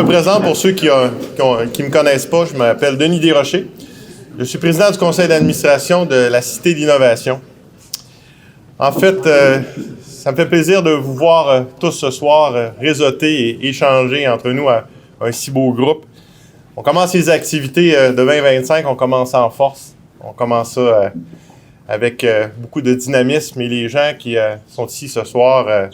me présente pour ceux qui me connaissent pas. Je m'appelle Denis Desrochers. Je suis président du conseil d'administration de la Cité d'Innovation. En fait, ça me fait plaisir de vous voir tous ce soir réseauter et échanger entre nous à un si beau groupe. On commence les activités de 2025, on commence en force. On commence ça avec beaucoup de dynamisme et les gens qui sont ici ce soir,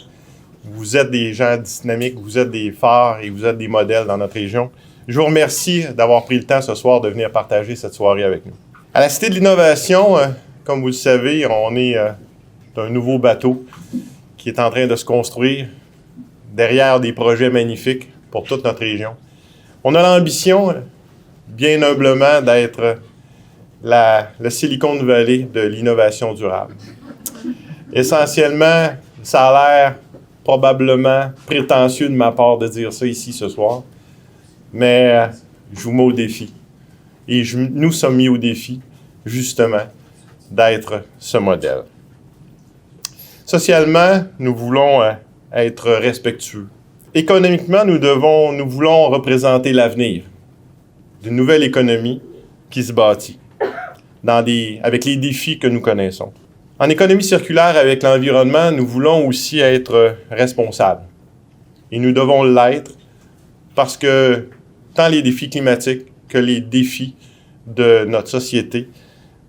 vous êtes des gens dynamiques, vous êtes des phares et vous êtes des modèles dans notre région. Je vous remercie d'avoir pris le temps ce soir de venir partager cette soirée avec nous. À la Cité de l'Innovation, comme vous le savez, on est un nouveau bateau qui est en train de se construire derrière des projets magnifiques pour toute notre région. On a l'ambition, bien humblement, d'être le Silicon Valley de l'innovation durable. Essentiellement, ça a l'air probablement prétentieux de ma part de dire ça ici ce soir, mais je vous mets au défi. Et nous sommes mis au défi, justement, d'être ce modèle. Socialement, nous voulons être respectueux. Économiquement, nous voulons représenter l'avenir d'une nouvelle économie qui se bâtit avec les défis que nous connaissons. En économie circulaire avec l'environnement, nous voulons aussi être responsables. Et nous devons l'être parce que tant les défis climatiques que les défis de notre société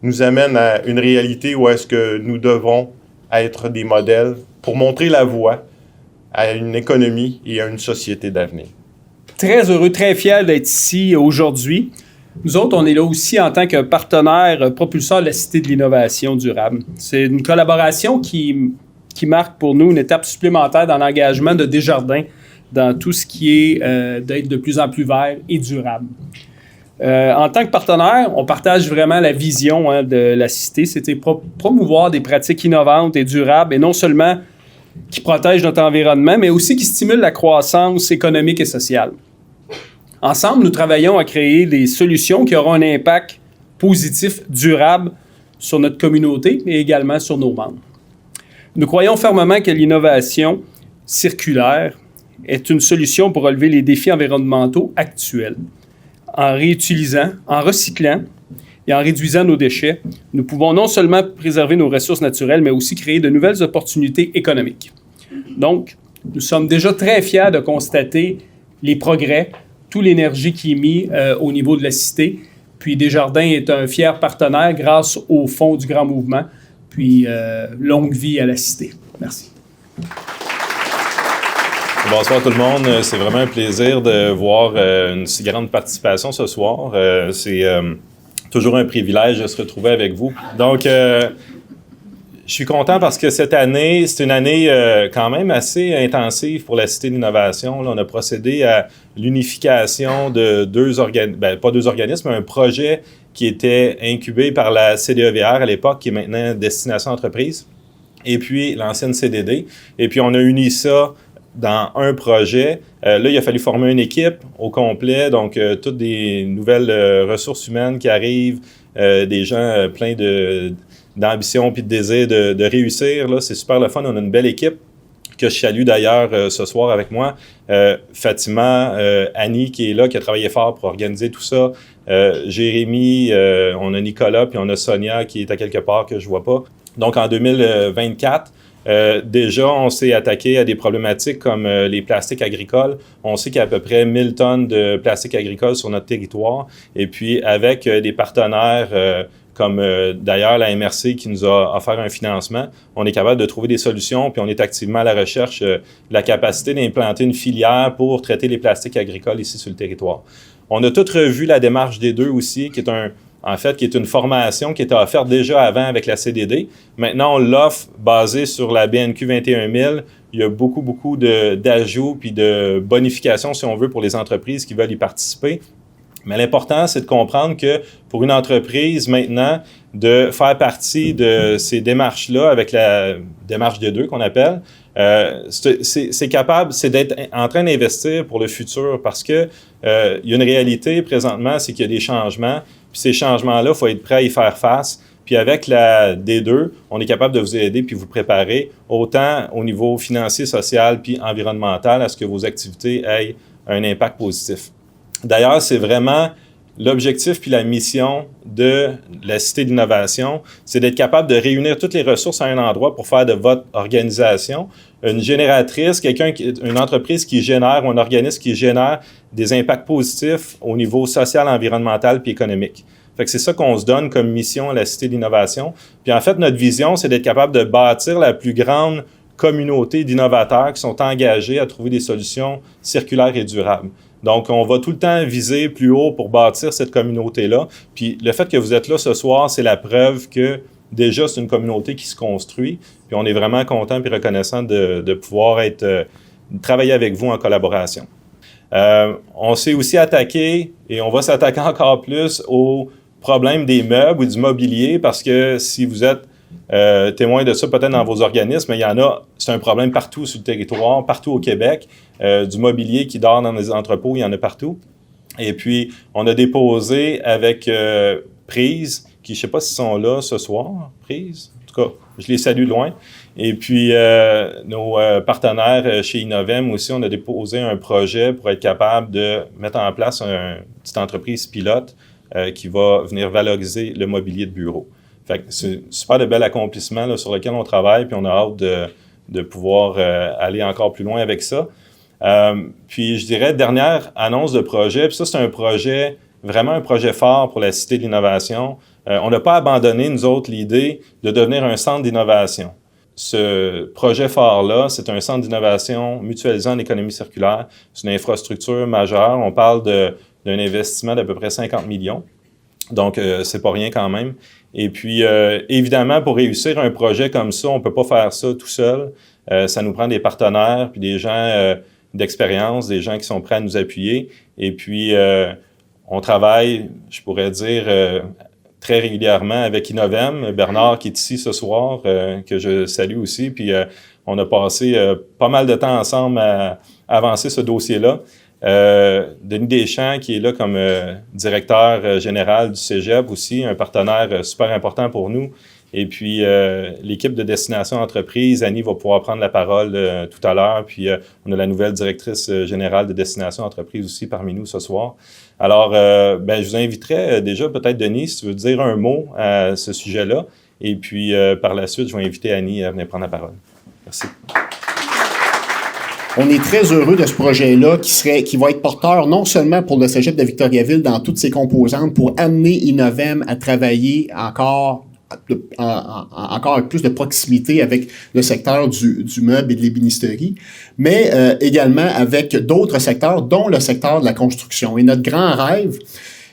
nous amènent à une réalité où est-ce que nous devons être des modèles pour montrer la voie à une économie et à une société d'avenir. Très heureux, très fier d'être ici aujourd'hui. Nous autres, on est là aussi en tant que partenaire propulseur de la Cité de l'innovation durable. C'est une collaboration qui marque pour nous une étape supplémentaire dans l'engagement de Desjardins dans tout ce qui est d'être de plus en plus vert et durable. En tant que partenaire, on partage vraiment la vision de la Cité, c'était promouvoir des pratiques innovantes et durables, et non seulement qui protègent notre environnement, mais aussi qui stimulent la croissance économique et sociale. Ensemble, nous travaillons à créer des solutions qui auront un impact positif, durable sur notre communauté et également sur nos membres. Nous croyons fermement que l'innovation circulaire est une solution pour relever les défis environnementaux actuels. En réutilisant, en recyclant et en réduisant nos déchets, nous pouvons non seulement préserver nos ressources naturelles, mais aussi créer de nouvelles opportunités économiques. Donc, nous sommes déjà très fiers de constater les progrès, toute l'énergie qui est mise au niveau de la Cité. Puis Desjardins est un fier partenaire grâce au fonds du Grand Mouvement. Puis longue vie à la Cité. Merci. Bonsoir tout le monde. C'est vraiment un plaisir de voir une si grande participation ce soir. C'est toujours un privilège de se retrouver avec vous. Donc, je suis content parce que cette année, c'est une année quand même assez intensive pour la Cité d'Innovation. Là, on a procédé à l'unification de pas deux organismes, mais un projet qui était incubé par la CDEVR à l'époque, qui est maintenant Destination Entreprise, et puis l'ancienne CDD. Et puis, on a uni ça dans un projet. Là, il a fallu former une équipe au complet, donc toutes des nouvelles ressources humaines qui arrivent, des gens pleins d'ambition puis de désir de réussir. Là, c'est super le fun. On a une belle équipe que je salue d'ailleurs ce soir avec moi. Fatima, Annie qui est là, qui a travaillé fort pour organiser tout ça. Jérémy, on a Nicolas, puis on a Sonia qui est à quelque part que je vois pas. Donc en 2024, déjà, on s'est attaqué à des problématiques comme les plastiques agricoles. On sait qu'il y a à peu près 1000 tonnes de plastique agricole sur notre territoire. Et puis, avec des partenaires comme d'ailleurs la MRC qui nous a offert un financement, on est capable de trouver des solutions, puis on est activement à la recherche de la capacité d'implanter une filière pour traiter les plastiques agricoles ici sur le territoire. On a tout revu la démarche des deux aussi, qui est une formation qui était offerte déjà avant avec la CDD. Maintenant, on l'offre basée sur la BNQ 21000. Il y a beaucoup d'ajouts puis de bonifications, si on veut, pour les entreprises qui veulent y participer. Mais l'important, c'est de comprendre que pour une entreprise, maintenant, de faire partie de ces démarches-là avec la démarche des deux qu'on appelle, c'est d'être en train d'investir pour le futur parce que il y a une réalité présentement, c'est qu'il y a des changements. Puis ces changements-là, il faut être prêt à y faire face. Puis avec la D2, on est capable de vous aider puis vous préparer autant au niveau financier, social puis environnemental à ce que vos activités aient un impact positif. D'ailleurs, c'est vraiment l'objectif puis la mission de la Cité de l'innovation, c'est d'être capable de réunir toutes les ressources à un endroit pour faire de votre organisation une génératrice, une entreprise qui génère ou un organisme qui génère des impacts positifs au niveau social, environnemental puis économique. Fait que c'est ça qu'on se donne comme mission à la Cité de l'innovation. Puis en fait, notre vision, c'est d'être capable de bâtir la plus grande communauté d'innovateurs qui sont engagés à trouver des solutions circulaires et durables. Donc, on va tout le temps viser plus haut pour bâtir cette communauté-là. Puis le fait que vous êtes là ce soir, c'est la preuve que déjà, c'est une communauté qui se construit. Puis on est vraiment content et reconnaissant de pouvoir travailler avec vous en collaboration. On s'est aussi attaqué, et on va s'attaquer encore plus aux problèmes des meubles ou du mobilier, parce que si vous êtes témoin de ça peut-être dans vos organismes, il y en a, c'est un problème partout sur le territoire, partout au Québec. Du mobilier qui dort dans les entrepôts, il y en a partout. Et puis, on a déposé avec Prise, qui je ne sais pas s'ils sont là ce soir, Prise, en tout cas, je les salue de loin. Et puis, nos partenaires chez Innovem aussi, on a déposé un projet pour être capable de mettre en place une petite entreprise pilote qui va venir valoriser le mobilier de bureau. Fait que c'est un super de bel accomplissement là, sur lequel on travaille, puis on a hâte de pouvoir aller encore plus loin avec ça. Puis je dirais, dernière annonce de projet, puis ça c'est vraiment un projet fort pour la Cité de l'innovation. On n'a pas abandonné, nous autres, l'idée de devenir un centre d'innovation. Ce projet fort-là, c'est un centre d'innovation mutualisant l'économie circulaire. C'est une infrastructure majeure. On parle d'un investissement d'à peu près 50 millions. Donc, c'est pas rien quand même. Et puis, évidemment, pour réussir un projet comme ça, on peut pas faire ça tout seul. Ça nous prend des partenaires, puis des gens d'expérience, des gens qui sont prêts à nous appuyer. Et puis, on travaille, je pourrais dire, très régulièrement avec Innovem. Bernard qui est ici ce soir, que je salue aussi. Puis, on a passé pas mal de temps ensemble à avancer ce dossier-là. Denis Deschamps, qui est là comme directeur général du Cégep aussi, un partenaire super important pour nous. Et puis, l'équipe de Destination Entreprise, Annie va pouvoir prendre la parole tout à l'heure. Puis, on a la nouvelle directrice générale de Destination Entreprise aussi parmi nous ce soir. Alors, je vous inviterais déjà, peut-être, Denis, si tu veux dire un mot à ce sujet-là. Et puis, par la suite, je vais inviter Annie à venir prendre la parole. Merci. On est très heureux de ce projet-là qui va être porteur non seulement pour le Cégep de Victoriaville dans toutes ses composantes, pour amener Innovem à travailler encore avec plus de proximité avec le secteur du meuble et de l'ébénisterie, mais également avec d'autres secteurs, dont le secteur de la construction. Et notre grand rêve,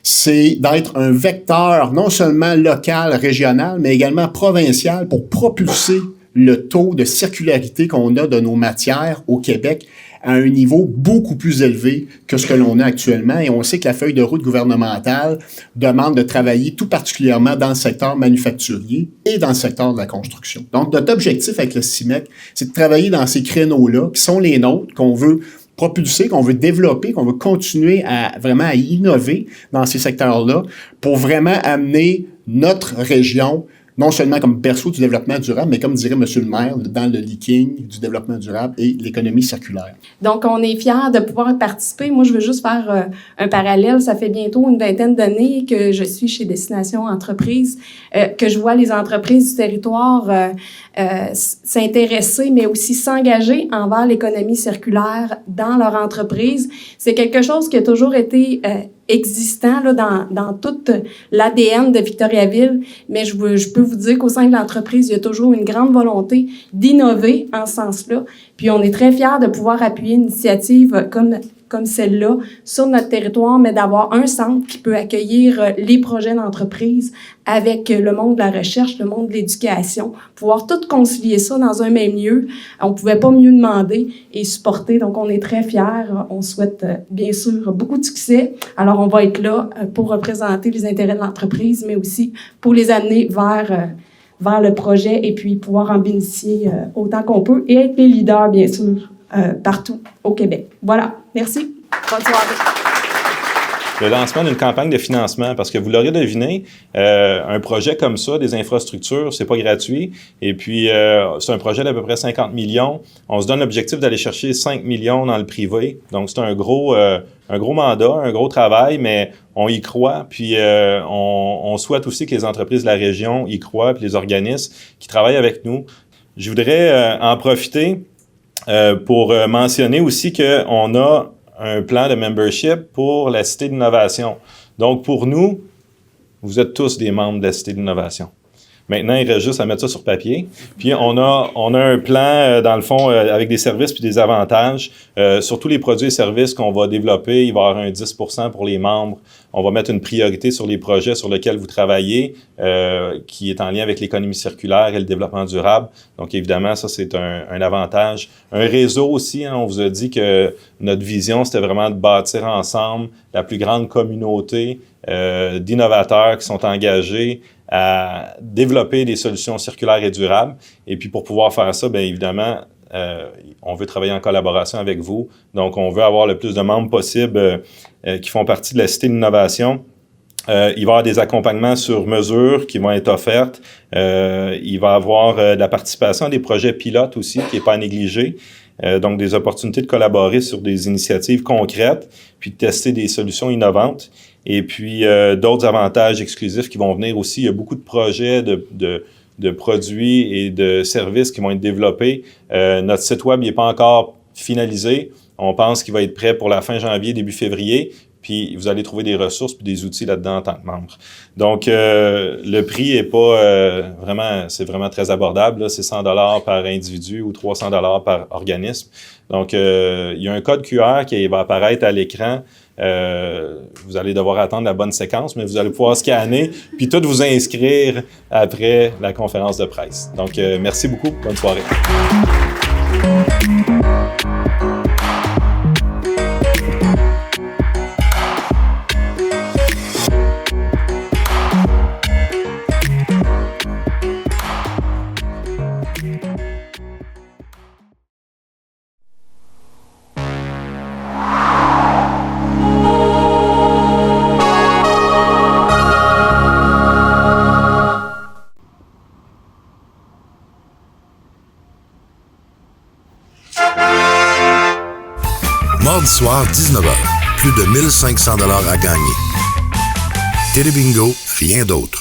c'est d'être un vecteur non seulement local, régional, mais également provincial pour propulser le taux de circularité qu'on a de nos matières au Québec à un niveau beaucoup plus élevé que ce que l'on a actuellement. Et on sait que la feuille de route gouvernementale demande de travailler tout particulièrement dans le secteur manufacturier et dans le secteur de la construction. Donc, notre objectif avec le CIMEC, c'est de travailler dans ces créneaux-là qui sont les nôtres, qu'on veut propulser, qu'on veut développer, qu'on veut continuer à innover dans ces secteurs-là pour vraiment amener notre région non seulement comme berceau du développement durable, mais comme dirait M. le maire, dans le leaking du développement durable et l'économie circulaire. Donc, on est fiers de pouvoir participer. Moi, je veux juste faire un parallèle. Ça fait bientôt une vingtaine d'années que je suis chez Destination Entreprise, que je vois les entreprises du territoire s'intéresser, mais aussi s'engager envers l'économie circulaire dans leur entreprise. C'est quelque chose qui a toujours été existant là, dans toute l'ADN de Victoriaville, mais je peux vous dire qu'au sein de l'entreprise, il y a toujours une grande volonté d'innover en ce sens-là. Puis on est très fiers de pouvoir appuyer une initiative comme celle-là sur notre territoire, mais d'avoir un centre qui peut accueillir les projets d'entreprise avec le monde de la recherche, le monde de l'éducation, pouvoir tout concilier ça dans un même lieu. On pouvait pas mieux demander et supporter, donc on est très fiers. On souhaite bien sûr beaucoup de succès. Alors on va être là pour représenter les intérêts de l'entreprise, mais aussi pour les amener vers le projet et puis pouvoir en bénéficier autant qu'on peut et être les leaders, bien sûr, partout au Québec. Voilà. Merci. Bonne soirée. le lancement d'une campagne de financement. Parce que vous l'aurez deviné, un projet comme ça, des infrastructures, c'est pas gratuit. Et puis, c'est un projet d'à peu près 50 millions. On se donne l'objectif d'aller chercher 5 millions dans le privé. Donc, c'est un gros mandat, un gros travail, mais on y croit. Puis, on souhaite aussi que les entreprises de la région y croient, puis les organismes qui travaillent avec nous. Je voudrais en profiter pour mentionner aussi qu'on a un plan de membership pour la Cité d'innovation. Donc, pour nous, vous êtes tous des membres de la Cité d'innovation. Maintenant, il reste juste à mettre ça sur papier. Puis, on a un plan, dans le fond, avec des services puis des avantages. Sur tous les produits et services qu'on va développer, il va y avoir un 10% pour les membres. On va mettre une priorité sur les projets sur lesquels vous travaillez, qui est en lien avec l'économie circulaire et le développement durable. Donc, évidemment, ça, c'est un avantage. Un réseau aussi, hein, on vous a dit que notre vision, c'était vraiment de bâtir ensemble la plus grande communauté d'innovateurs qui sont engagés à développer des solutions circulaires et durables. Et puis, pour pouvoir faire ça, bien évidemment, on veut travailler en collaboration avec vous. Donc, on veut avoir le plus de membres possible qui font partie de la Cité d'innovation. Il va y avoir des accompagnements sur mesure qui vont être offerts. Il va y avoir de la participation à des projets pilotes aussi, qui n'est pas à négliger. Donc, des opportunités de collaborer sur des initiatives concrètes, puis de tester des solutions innovantes. Et puis, d'autres avantages exclusifs qui vont venir aussi. Il y a beaucoup de projets de produits et de services qui vont être développés. Notre site web n'est pas encore finalisé. On pense qu'il va être prêt pour la fin janvier, début février. Puis, vous allez trouver des ressources puis des outils là-dedans en tant que membre. Donc, le prix est pas c'est vraiment très abordable. Là. C'est 100$ par individu ou 300$ par organisme. Donc, il y a un code QR qui va apparaître à l'écran. Vous allez devoir attendre la bonne séquence, mais vous allez pouvoir scanner puis tout vous inscrire après la conférence de presse. Donc, merci beaucoup. Bonne soirée. Mardi soir, 19h. Plus de 1500$ à gagner. Télébingo, rien d'autre.